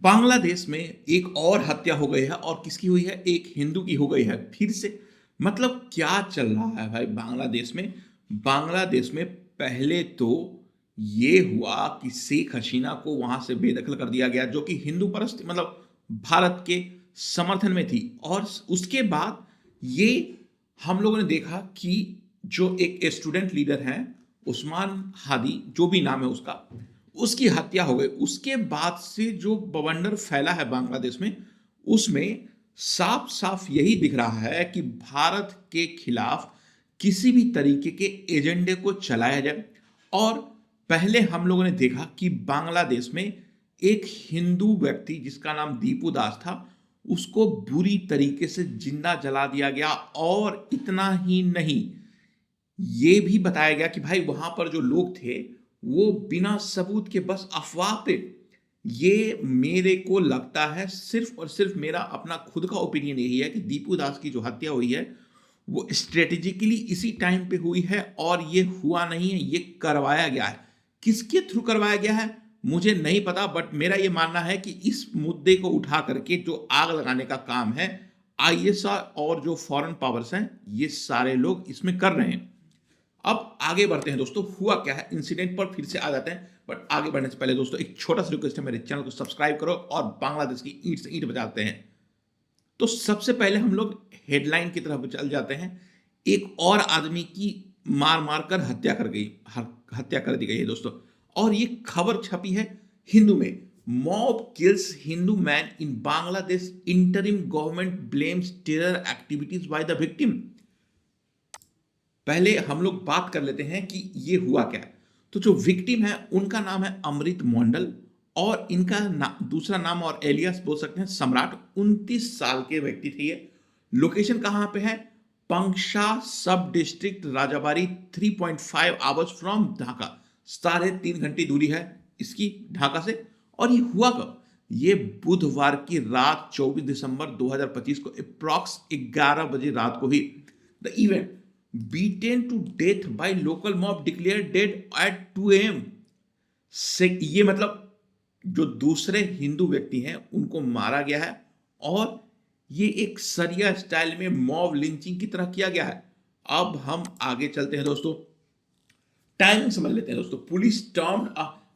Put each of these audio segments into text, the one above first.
बांग्लादेश में एक और हत्या हो गई है और किसकी हुई है? एक हिंदू की हो गई है फिर से। मतलब क्या चल रहा है भाई बांग्लादेश में? बांग्लादेश में पहले तो ये हुआ कि शेख हसीना को वहां से बेदखल कर दिया गया, जो कि हिंदू परस्त मतलब भारत के समर्थन में थी। और उसके बाद ये हम लोगों ने देखा कि जो एक स्टूडेंट लीडर हैं, उस्मान हादी जो भी नाम है उसका, उसकी हत्या हो गई। उसके बाद से जो बवंडर फैला है बांग्लादेश में, उसमें साफ-साफ यही दिख रहा है कि भारत के खिलाफ किसी भी तरीके के एजेंडे को चलाया जाए। और पहले हम लोगों ने देखा कि बांग्लादेश में एक हिंदू व्यक्ति जिसका नाम दीपू दास था, उसको बुरी तरीके से जिंदा जला दिया गया। और इतना ही नहीं, ये भी बताया गया कि भाई वहां पर जो लोग थे वो बिना सबूत के बस अफवाह पे। ये मेरे को लगता है, सिर्फ और सिर्फ मेरा अपना खुद का ओपिनियन यही है कि दीपू दास की जो हत्या हुई है वो स्ट्रेटेजिकली इसी टाइम पे हुई है और ये हुआ नहीं है, ये करवाया गया है। किसके थ्रू करवाया गया है मुझे नहीं पता, बट मेरा ये मानना है कि इस मुद्दे को उठा करके जो आग लगाने का काम है, आईएसआई और जो फॉरेन पावर्स हैं, ये सारे लोग इसमें कर रहे हैं। अब आगे बढ़ते हैं दोस्तों, हुआ क्या है इंसिडेंट पर फिर से आ जाते हैं। बट आगे बढ़ने से पहले दोस्तों एक छोटा सा रिक्वेस्ट है, मेरे चैनल को सब्सक्राइब करो और बांग्लादेश की ईंट से ईंट बजाते हैं। तो सबसे पहले हम लोग हेडलाइन की तरफ चल जाते हैं। एक और आदमी की मार मार कर हत्या कर दी गई है दोस्तों। और ये खबर छपी है हिंदू में। Mob kills Hindu man in Bangladesh, interim government blames terror activities by the victim. पहले हम लोग बात कर लेते हैं कि ये हुआ क्या है। तो जो विक्टिम है उनका नाम है अमृत मंडल, और इनका दूसरा नाम और एलियास बोल सकते हैं सम्राट। 29 साल के व्यक्ति थे ये। लोकेशन कहां पे है? पंक्षा सब district, Rajabari, 3.5 hours from Dhaka. 3.5 घंटे दूरी है इसकी ढाका से। और ये हुआ कब? ये बुधवार की रात 24 दिसंबर 2025 को अप्रॉक्स 11 बजे रात को ही the event beaten to death by local mob declared dead at 2 a.m. से ये मतलब जो दूसरे हिंदू व्यक्ति हैं उनको मारा गया है। और ये एक सरिया स्टाइल में मॉब लिंचिंग की तरह किया गया है। अब हम आगे चलते हैं दोस्तों, टाइमिंग समझ लेते हैं दोस्तों। पुलिस टर्म्ड,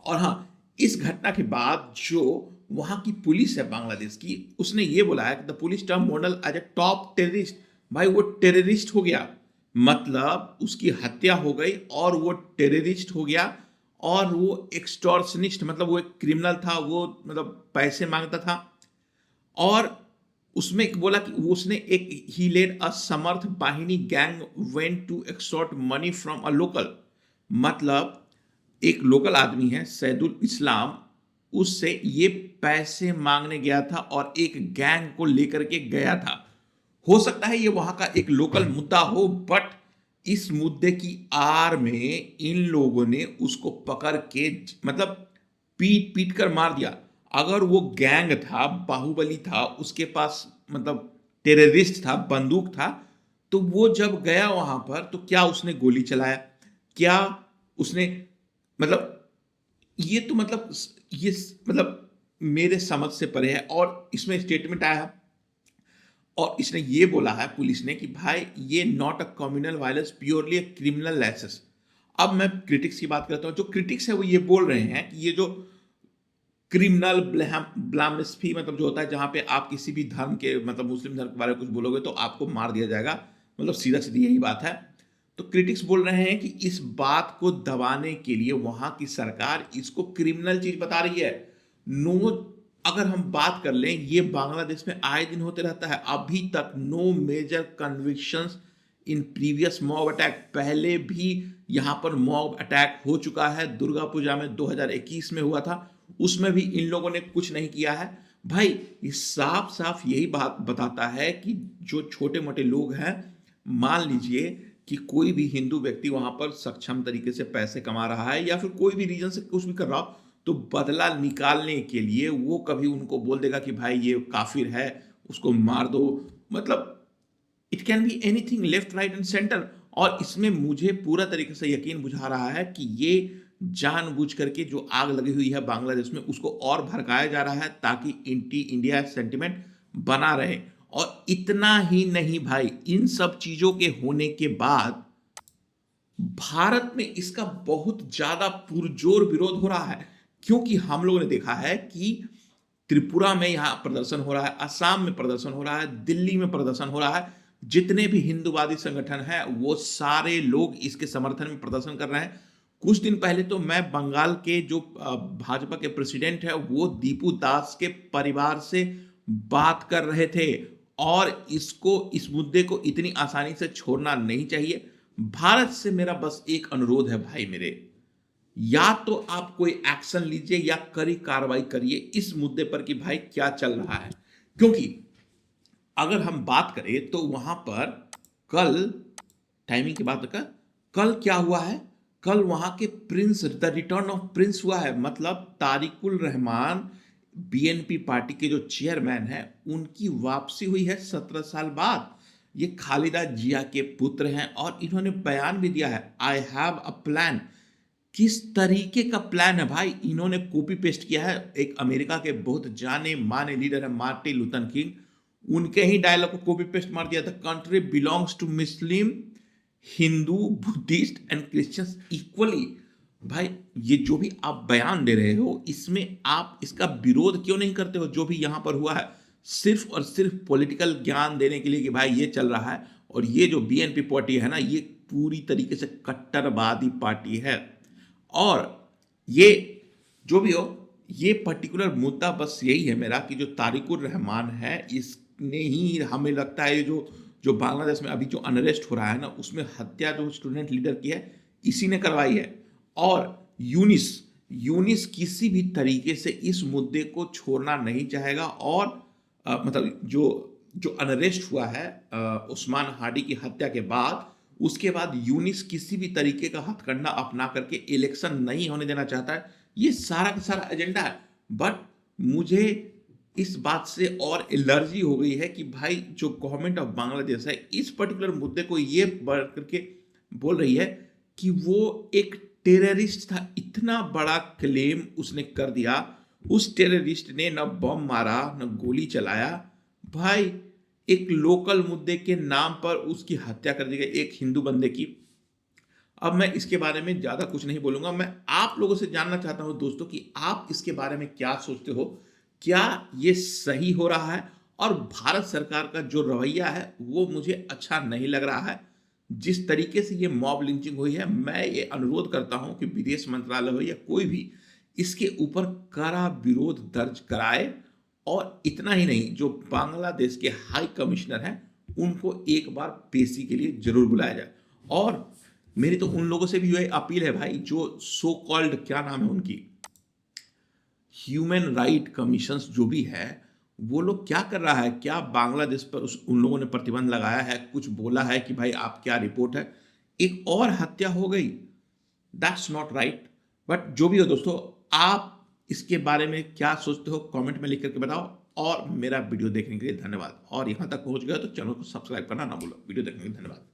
और हाँ, इस घटना के बाद जो वहां की पुलिस है बांग्लादेश की, उसने ये बोला है कि द पुलिस टर्म मोडल एज ए टॉप टेररिस्ट। भाई वो टेररिस्ट हो गया, मतलब उसकी हत्या हो गई और वो टेररिस्ट हो गया। और वो एक्सटॉर्शनिस्ट, मतलब वो एक क्रिमिनल था, वो मतलब पैसे मांगता था। और उसमें बोला कि उसने एक ही led a Samarth Bahini gang went to extort money from a local. मतलब एक लोकल आदमी है सैदुल इस्लाम, उससे ये पैसे मांगने गया था और एक गैंग को लेकर के गया था। हो सकता है ये वहां का एक लोकल मुद्दा हो, बट इस मुद्दे की आड़ में इन लोगों ने उसको पकड़ के मतलब पीट पीट कर मार दिया। अगर वो गैंग था, बाहुबली था, उसके पास मतलब टेररिस्ट था, बंदूक था, तो वो जब गया वहां पर तो क्या उसने गोली चलाया? क्या उसने मतलब ये तो मतलब ये मतलब मेरे समझ से परे है। और इसमें स्टेटमेंट आया है और इसने ये बोला है पुलिस ने कि भाई ये not a communal violence, purely a criminal license. अब मैं क्रिटिक्स की बात करता हूं। जो क्रिटिक्स है वो ये बोल रहे हैं कि ये जो क्रिमिनल ब्लामिस्फी मतलब जो होता है, जहां पे आप किसी भी धर्म के मतलब मुस्लिम धर्म के बारे में कुछ बोलोगे तो आपको मार दिया जाएगा, मतलब सीधा सीधी यही बात है। तो क्रिटिक्स बोल रहे हैं कि इस बात को दबाने के लिए वहां की सरकार इसको क्रिमिनल चीज बता रही है। नो, अगर हम बात कर लें, ये बांग्लादेश में आए दिन होते रहता है। अभी तक no major convictions in previous mob attack. पहले भी यहां पर मॉब अटैक हो चुका है, दुर्गा पूजा में 2021 में हुआ था, उसमें भी इन लोगों ने कुछ नहीं किया है। भाई ये साफ साफ यही बात बताता है कि जो छोटे मोटे लोग हैं, मान लीजिए कि कोई भी हिंदू व्यक्ति वहां पर सक्षम तरीके से पैसे कमा रहा है या फिर कोई भी रीजन से कुछ भी कर रहा हो, तो बदला निकालने के लिए वो कभी उनको बोल देगा कि भाई ये काफिर है, उसको मार दो। मतलब it can be anything, left right and centre. और इसमें मुझे पूरा तरीके से यकीन बुझा रहा है कि ये जानबूझ करके जो आग लगी हुई है बांग्लादेश में उसको और भड़काया जा रहा है ताकि एंटी इंडिया सेंटिमेंट बना रहे। और इतना ही नहीं भाई, इन सब चीजों के होने के बाद भारत में इसका बहुत ज्यादा पुरजोर विरोध हो रहा है, क्योंकि हम लोगों ने देखा है कि त्रिपुरा में यहां प्रदर्शन हो रहा है, असम में प्रदर्शन हो रहा है, दिल्ली में प्रदर्शन हो रहा है। जितने भी हिंदूवादी संगठन हैं वो सारे लोग इसके समर्थन में प्रदर्शन कर रहे हैं। कुछ दिन पहले तो मैं बंगाल के जो भाजपा के प्रेसिडेंट है वो दीपू दास के परिवार से बात कर रहे थे, और इस मुद्दे को इतनी आसानी से छोड़ना नहीं चाहिए। भारत से मेरा बस एक अनुरोध है भाई मेरे, या तो आप कोई एक्शन लीजिए या कड़ी कार्रवाई करिए इस मुद्दे पर कि भाई क्या चल रहा है। क्योंकि अगर हम बात करें तो वहां पर कल, टाइमिंग की बात का, कल क्या हुआ है, कल वहां के Prince, the return of Prince हुआ है। मतलब तारिकुल रहमान बीएनपी पार्टी के जो चेयरमैन है उनकी वापसी हुई है 17 साल बाद। ये खालिदा जिया के पुत्र हैं और इन्होंने बयान भी दिया है, आई हैव अ प्लान। किस तरीके का प्लान है भाई, इन्होंने कॉपी पेस्ट किया है एक अमेरिका के बहुत जाने माने लीडर है मार्टिन लूथर किंग, उनके ही डायलॉग को कॉपी पेस्ट मार दिया था। Country belongs to Muslim, Hindu, Buddhist and Christians equally. भाई ये जो भी आप बयान दे रहे हो इसमें आप इसका विरोध क्यों नहीं करते हो? जो भी यहां पर हुआ है सिर्फ और सिर्फ पॉलिटिकल ज्ञान देने के लिए कि भाई ये चल रहा है। और ये जो बीएनपी पार्टी है ना, ये पूरी तरीके से कट्टरवादी पार्टी है। और ये जो भी हो, ये पर्टिकुलर मुद्दा बस यही है मेरा कि जो तारिकुर रहमान है इसने ही, हमें लगता है जो जो बांग्लादेश में अभी जो अनरेस्ट हो रहा है ना, उसमें हत्या जो स्टूडेंट लीडर की है इसी ने करवाई है। और यूनिस यूनिस किसी भी तरीके से इस मुद्दे को छोड़ना नहीं चाहेगा। और मतलब जो जो अनरेस्ट हुआ है उस्मान हाडी की हत्या के बाद, उसके बाद यूनिस किसी भी तरीके का हथकंडा अपना करके इलेक्शन नहीं होने देना चाहता है। ये सारा का सारा एजेंडा है। बट मुझे इस बात से और एलर्जी हो गई है कि भाई जो गवर्नमेंट ऑफ बांग्लादेश है इस पर्टिकुलर मुद्दे को ये बढ़ करके बोल रही है कि वो एक टेररिस्ट था। इतना बड़ा क्लेम उसने कर दिया। उस टेररिस्ट ने न बम मारा न गोली चलाया भाई, एक लोकल मुद्दे के नाम पर उसकी हत्या कर दी गई, एक हिंदू बंदे की। अब मैं इसके बारे में ज्यादा कुछ नहीं बोलूंगा। मैं आप लोगों से जानना चाहता हूं दोस्तों कि आप इसके बारे में क्या सोचते हो, क्या ये सही हो रहा है? और भारत सरकार का जो रवैया है वो मुझे अच्छा नहीं लग रहा है। जिस तरीके से ये मॉब लिंचिंग हुई है, मैं ये अनुरोध करता हूं कि विदेश मंत्रालय हो या कोई भी इसके ऊपर कड़ा विरोध दर्ज कराए। और इतना ही नहीं, जो बांग्लादेश के हाई कमिश्नर हैं उनको एक बार पेशी के लिए जरूर बुलाया जाए। और मेरी तो उन लोगों से भी यही अपील है भाई, जो सो कॉल्ड, क्या नाम है उनकी, ह्यूमन राइट कमीशंस जो भी है, वो लोग क्या कर रहा है? क्या बांग्लादेश पर उन लोगों ने प्रतिबंध लगाया है, कुछ बोला है कि भाई आप क्या रिपोर्ट है? एक और हत्या हो गई, दैट्स नॉट राइट। बट जो भी हो दोस्तों, आप इसके बारे में क्या सोचते हो कमेंट में लिख करके बताओ। और मेरा वीडियो देखने के लिए धन्यवाद। और यहां तक पहुंच गया तो चैनल को सब्सक्राइब करना ना भूलो। वीडियो देखने के लिए धन्यवाद।